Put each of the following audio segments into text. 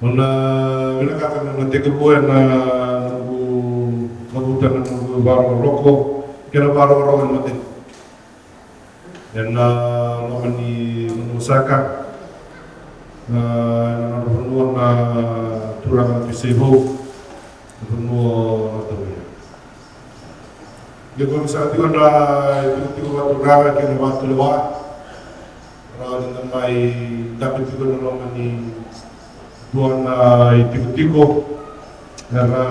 Ona bila kata na teka boa na nabuta na baro roko kena baro roko na te. Dan nomani menusaka na penuh na turang pisebo penuh atau ya. Dia kalau misalnya tiga na tiga waktu raga kena waktu lewat, raga dengan mai tapi tiga nomani tuan tigo-tigo era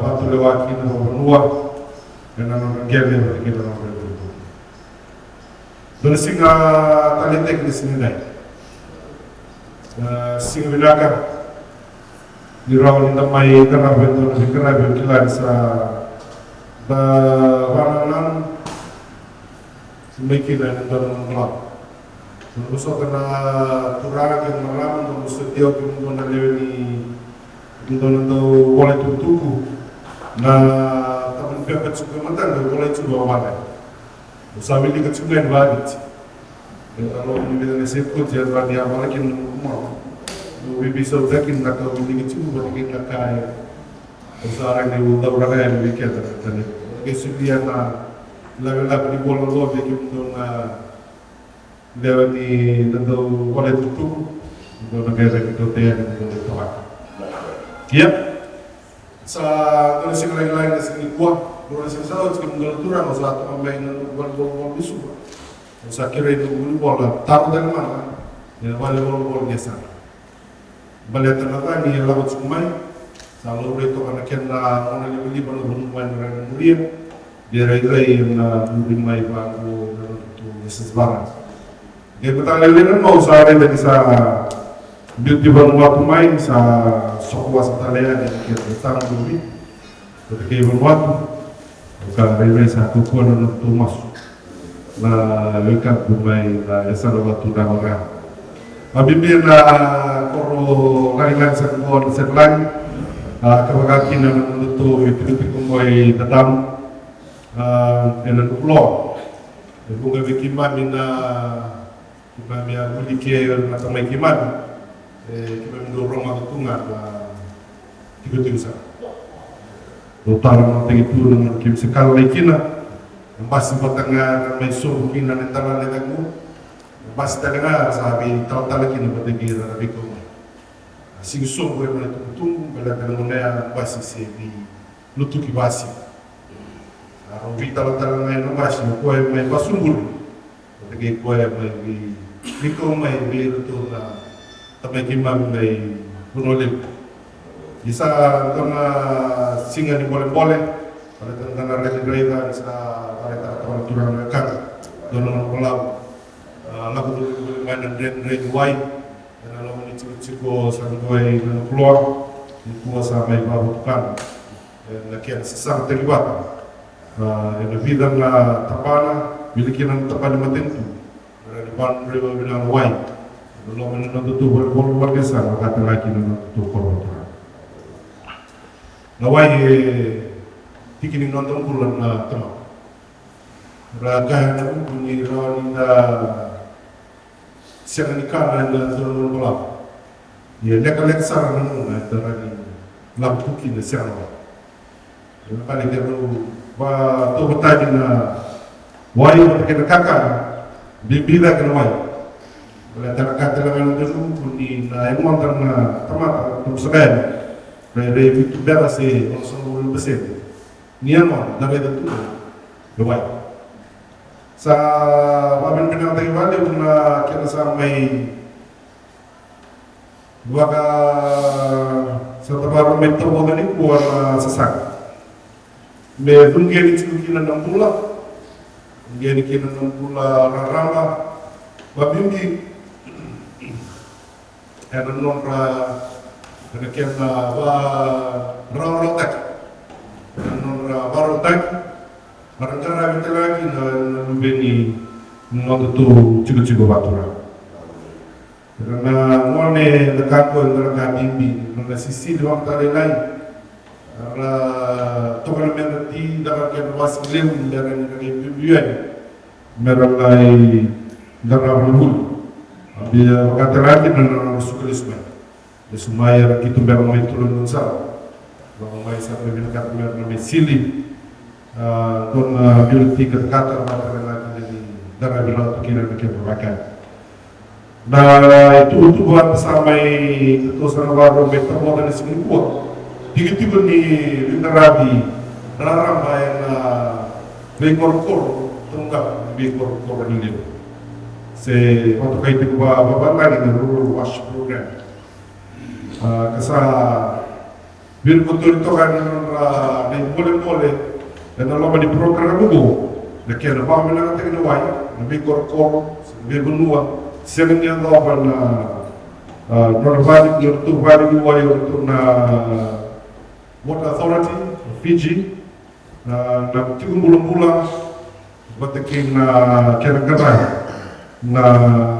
waktu lewat kita berdua dan orang gele kita orang berdua. Dan singa tali teknis ini dah. Singa bilaga di rawon ini mai kerana bentuk kerana bentulan sa bananan semakin dan orang. Gusto ka na turaga kang malaman kung gusto tiyo kung mo na leweni kung doon na wala tutuku na taman pepet suka matang wala ito bawalan. Sabi di ka sungan bagit. Kalau ni bila nasib ko diyan ba dia malakin mo. Bibisaw dakin na ka hindi ka sungan balikin na kaya. Usarang ni udaw raga yan weekend na. Kasi dia na labi-labi di bola lobe kung doon na lewati tentu oleh tutu untuk negara kita yang ditolak. Ya, sa kalau sih lain-lain dari sini kuat, kalau sih saya harus mengaturkan saat pemain bola bisu. Saya kira itu bola taruh dari mana? Ya, bola biasa. Bola ternyata ni lawan semai, selalu itu karena kena orang yang beli bola bermain dengan mulia, dia rai-rai yang bermain bagu itu sesebarang. Dia bertanya mau saya dari sa di waktu main sa sokwa sa talaya yang kita sang dulu, ketika waktu bukan dari satu kuala untuk masuk na lekat bermain na esa waktu dah orang. Abimir na koro lain-lain sa kuala serlang kabagaki na menutup itu kumoi datam enan ulo. Bunga bikiman mina kami yang memiliki macam kiman, kami mendorong atau tungan tiga-tiga sana. Utara nanti itu dengan kim sekali lagi na, masih bertengah ramai suruh kina nentara lekaku, masih terdengar sahabat tahu-tahu lagi na bertengger rabi kau. Sing suruh gue mana tu betul, bela dengan mana masih sebi lutuki basi. Rabi tahu-tahu mana masih kau main basumbur, bertengger kau main Biko may biro to na tapay kimang may punolip. Isa kung singa ni bole-bole, pada tentang rela-rela sa pada turang rekan, doon ang pulaw. Lagu dulu main dan red white, dan alam ni ciko sa goy ng keluar, ikuha sa may babukan, lakian sesang terlibat. Yang bidang na tapana, bilikin ang tapan matentu. Depan mereka bilang why, belum menentu tu berbuat besar, kata lagi menentu korban. Nawai tikini nonton bulan teman. Raga yang bunyi rawan inda siang nikah dan turun bola. Ya lek sarang nuna dari lampu kini siang bola. Yang paling keru, tu bertanya na why kita kakak. Bibida kenawai, bila terkait dengan itu puni na emon terna tamat tersegan, dari itu beras langsung bersih. Niamon dari itu luai. Sa wamen pinang tayo balik na kita sampai baka sa tabaran may tabo na ni kuwan sasak. May dunggyan itu kinan ng pula. Gini kina nungula rarama, babimbi, ada nonra, ada kena rarotak, nonra barotak, barangkali kita lagi na lubeni nontu cigo-cigo batura. Karena mone dekat ko ngerangka bimbi, nona sisi doang tali lain. Tukar mengerti dalam keadaan glim dari bibian meralai dalam rubul. Dia kata lagi dalam sukulisme. sumaya kita memang may tulong nun sa mga may sa pagkakata meron na may sili doon bioliti kata mata natin di darah bilang tu kira kita berbakat. Nah itu buat sampai itu sana baru beta mau dari sini buat tiga-tiga ni Rabi larang bayar bekor-kor tunggak bekor-kor ini. Se waktu kait itu bawa lagi na rural wash program. Kasa bir betul itu kan na boleh dan kalau di program itu nakian apa bilang nanti kena wai nabi korkor bir benua sering yang lawan normalik untuk balik wai untuk na water authority Fiji na tiga bulan batakin na kira-kira na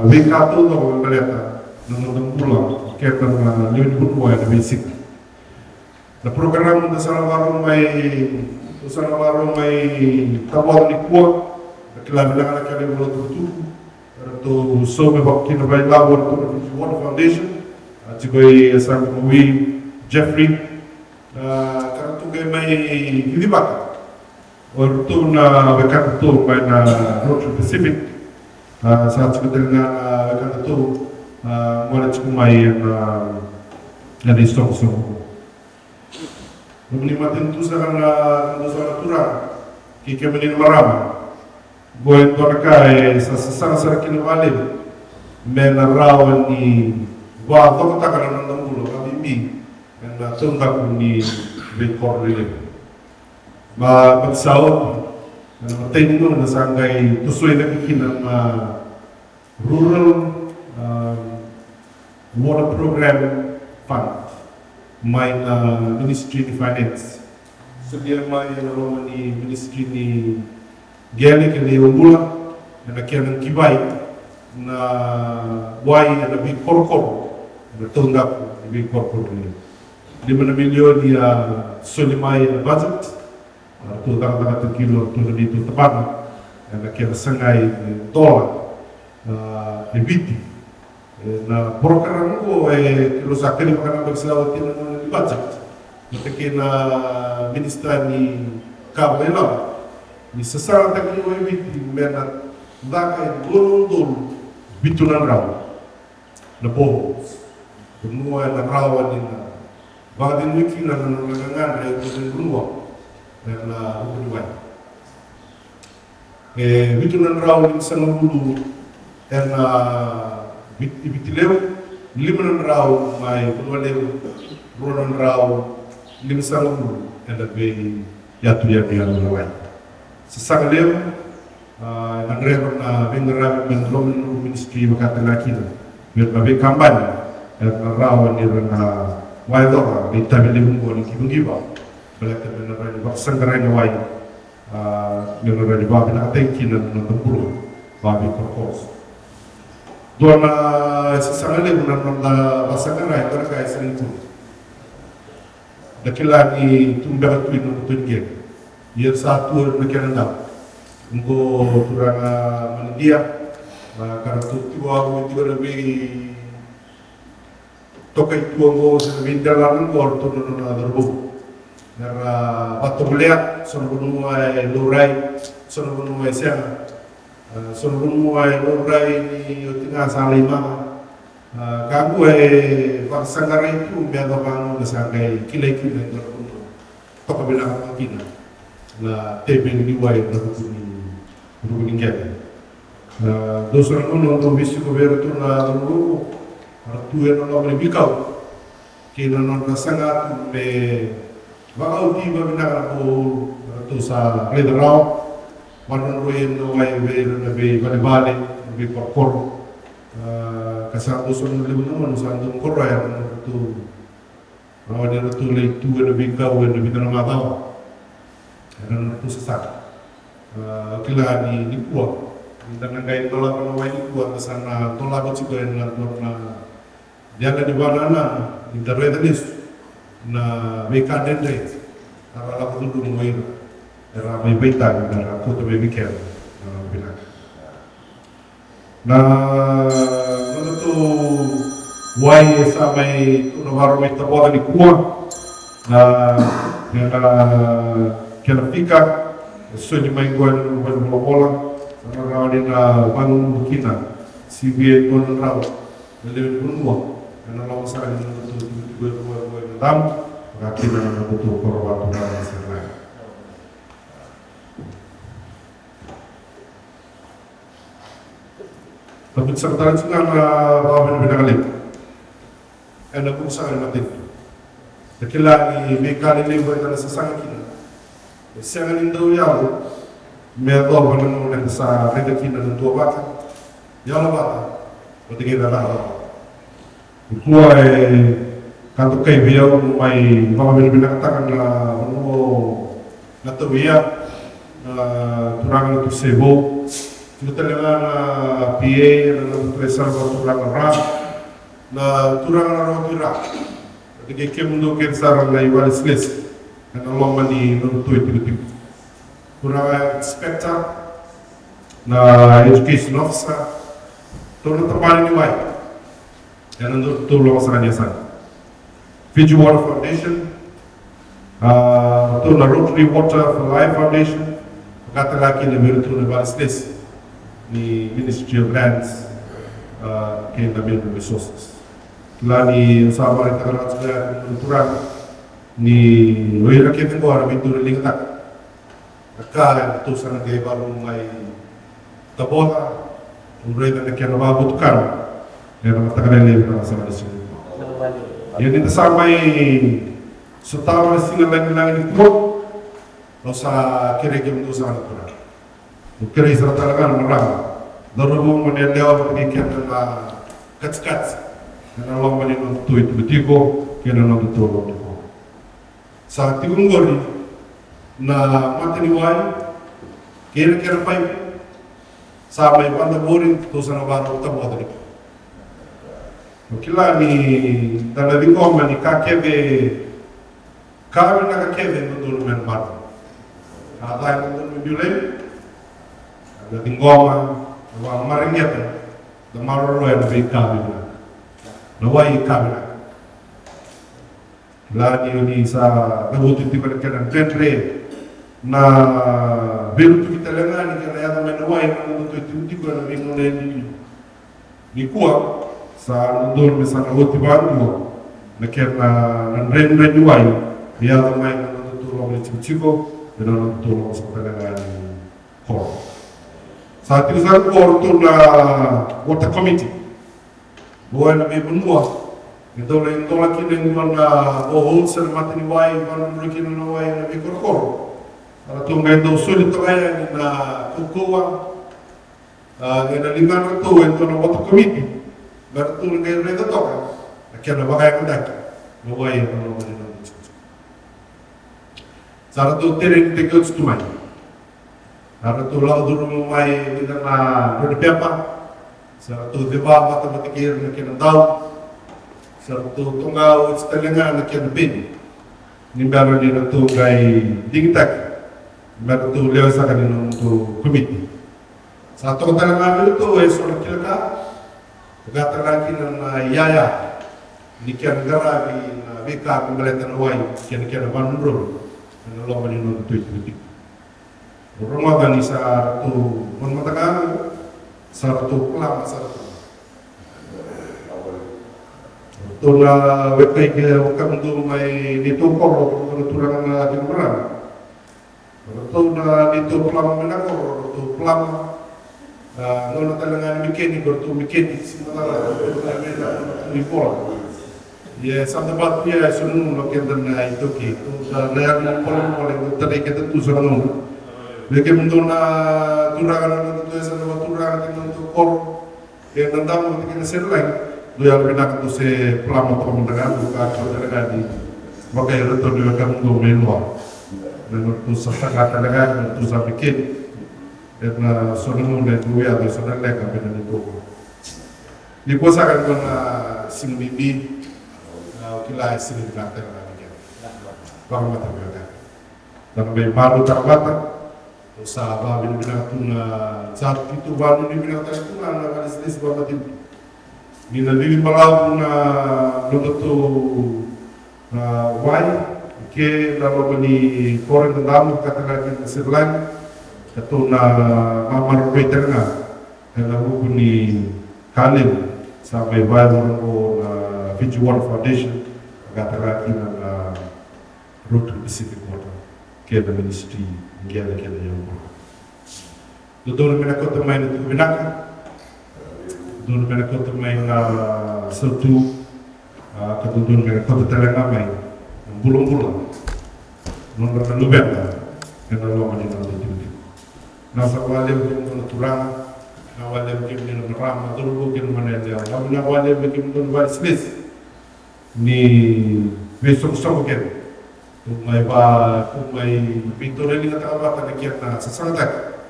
wikato to baleta na bulan kaya na lewat benua na basic na program na sa warung may kabal ni kuwa nakilabilang na kaya wala to so may bakit na bay lawon to Fiji Water Foundation at siga'y asang kumuwi Jeffrey karena to kay may hidibaka or to na wakan to may na North Pacific saat sekitar nga wakan to wala may na distong Lumilimatin tu sa naturang kikamanin marama. Buwan to na sa sasang kinawalim. May narawan ni Bato katakalan ng ulo, kabimbi. Ang tunggak ni Bekor Rilip. Magsawag, matay nyo na sanggay tusoy na kikinang rural water program fund. May Ministry ni Finance. So dia may naroon ni Ministry ni Geli kaya Umbula na nakiyan ng kibay na buhay na nabing korkor na tunggak nabing korkor niya. 5 na milyon ni Solimay na budget tutang na kilo ito na dito tapat na nakiyan sangay dola ebiti na program ko kilo sa akin yung mga nagsawatin ng budget matakin na ministra ni Cabela ni sasarang takin yung ebiti mena dakay dulong bitunan raw na bohos kumuha na rawan nila baka din wiki na nangangan ay kung gumawa na upunuan bitunan raw ni sa nabulu na ibitilew 5 raw may kunwalew 2 raw 5 and that way yatu yang laway sa sagalew ang reron na binarami ng Roman Ministry makatalaki na may mabing kampanya at raw ni na waidora may tabilim mo ng kibungiba balik na binarami baksan garay na way binarami babi na atengki na natampulo babi korkos doon sa sangalim na basagaray ito na kaya sa nito dakila ni tumbagat tuwin ng tutungin yan sa tuwar na kinandap ngo turang manidia karena tiwa ko tiwa nabi tokay tuwa ko sa bindalan ko turun na darbo nara batulya sono ay luray sono ay siya sono ay luray ni utinga sa lima kagu ay pagsanggaray itu biya kapang nasangay kilay-kilay na punto pakabilang makina na tebeng liway na Ruguninggen. Dos orang uno no visi governo na lugu artuer no nombre bikau que non sangat me bakau di babina ko to sa redraw manon royen no way na be bale be porkor kasado son lebu no sa ndong koraya no to rawani no to lay tu na bikau na bitana mataw ano to sa kila ni kuwa dengan gaya tolak penawai ni kuwa kesana tolak juga yang na dia di banana di terletak na mereka dende arah aku tu dulu main arah main beta arah aku tu main weekend bilang nah menurut Wai sampai tu nawaru mita bola di kuah, kena fika, so di main gua di bola, orang di bangun bukina, si biar gua neraw, lebih bunua, karena lawan saya di betul gua dalam, akhirnya betul korban orang serang. Tapi serta itu kan bawa benda kali. Anda pun sangat mati. Dekila ni mekali ni buat anda sesang kini. Siang ni tu ya, mereka orang yang sa reda kini dan dua bata, ya lah bata, berarti kita dah. Kuai kantor kai biar mai bawa benda katakan lah, nato biar turang itu sebo. Kita dengan PA dan tracer turang orang, na turang orang tira. Jadi kemudian kita sarang lagi waris les, dan Allah mani nonton itu. Turang inspector, na education officer, turang terpaling ni baik, dan nonton turang masalahnya sana. Fiji Water Foundation, turang Rotary Water for Life Foundation, kata lagi lebih turang waris les. Ni Ministry of Lands, Kenya Mineral Resources. Kila ni usaha kita kalau sudah menentukan ni loira kita ko ara bitu lingkat. Kaka itu sana gay baru mai tabola, umreda na kaya nababutukan. Kaya matagal na yung sama di sini. Yan ito sampai setawa singa lang ito o sa kirigim do sa natura. Kira isra talaga marang. Darubong mo niya lewa pagkikiyan na kats-kats. Kaya lang mali ng tuwit butigo, kaya lang tutulong ko. Sa tigong gori, na matiniway, kira-kira pa yun, sa may pandaburin, ito sa nabarang tabo ko. Kila ni talagang ko man, kakebe, kami nakakebe nung men bato. Atay nung mibulay, dating goma, ang maringyatan, na maroroy na may kami na. Nawai kami na. Lagi ni sa nabutin di balik ka ng tentre na berutu kita lengan ni kaya yata may nawai na nabutin di ko na may nunay ni kuwa sa nandun may sa nabutin ba mo na kaya na nandren na niwai yata may natutulong ni Chico na natutulong sa talaga ni Koro. Sa ating sa Koro ito na water committee buwan na may bunwa. Ito lang ito laki ng mga bohol sa natin iway, mga laki ng naway na may korokoro. Para ito ngayon daw sulit ito kaya na kukuha. Ngayon na lingan na ito, ito na water committee. Pero ito lang ngayon rin ito ka. Kaya na bakaya ko dahil. Naway ang mga naman ng diskusyon. Sa ito tirin tigod sa tumay. Para ito lang doon mo may bilang na pepa. Sa ito diba matematikir na kinandaw. Sa ito tungaw at talinga na kinabin. Nimbaro din ito kay Dingtag. Nimbaro ito lewa sa kaninong ito committee. Sa ito talangan ito ay sulat kilaka. Pagkatalaki ng yaya. Ni kian garabi na bika kumaleta na way. Kian manunrol. Nalaman nino ito ito. Rumagan ni sa ito matagal. Sarto pelang sarto. Ito na wetay kaya wakam ito may dito koro penuturan na tinuran. Ito na dito pelang menakor, ito pelang nono talangan mechanic atau mechanic sementara di pola. Ya sampai batu ya sunung lo kenten na itu ki. Ito na pola tadi kita tu sunung. Lagi mendona turangan itu esa na turangan itu kor yang tentang kita serlain do yang benak itu se pelama pemandangan buka saudara di maka itu dia akan do menwa dan itu setengah talaga itu sampai kit dan sunung dan dua atau saudara lagi benar itu di kuasa kan sing bibi kila sini dilakukan lagi bang mata mereka dan baru terbata sa babin binatun na sa itu baru ni binatun itu na nakalis baba din Mina lili malau na loto na wai ke na mabani koreng tandamu kata lagi sirlang kato na mamar peterna na mabani kalim sampai baru na Fiji Water Foundation kata lagi na Road to Pacific Water ke na ministry ngiala ke na yung Doon na kota may na binaka doon na kota may na sertu katudun may kota talaga may bulong-bulong nung na lubet na kaya naluwa din ang dito nasa wale yung mga turang na wale yung mga marama doon yung manila na wale yung mga slis ni besok-sok ken kung may pintura nila takawatan na kiyat na sasangatak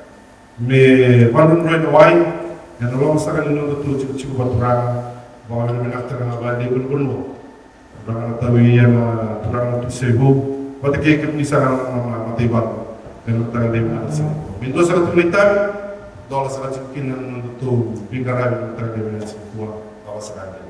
may panun roy na wai yan nalang sa kanila na tuloy chiku baturang bawa namin akta nga wale bulong orang tahu yang orang tu sibuk, pada kekep ni sangat matibang dan tak ada mana sih. Minta sangat militar, dolar sangat cikin untuk bingkaran tak ada mana sih buat kawasan ini.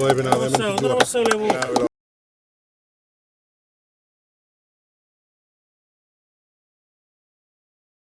Voy a ver,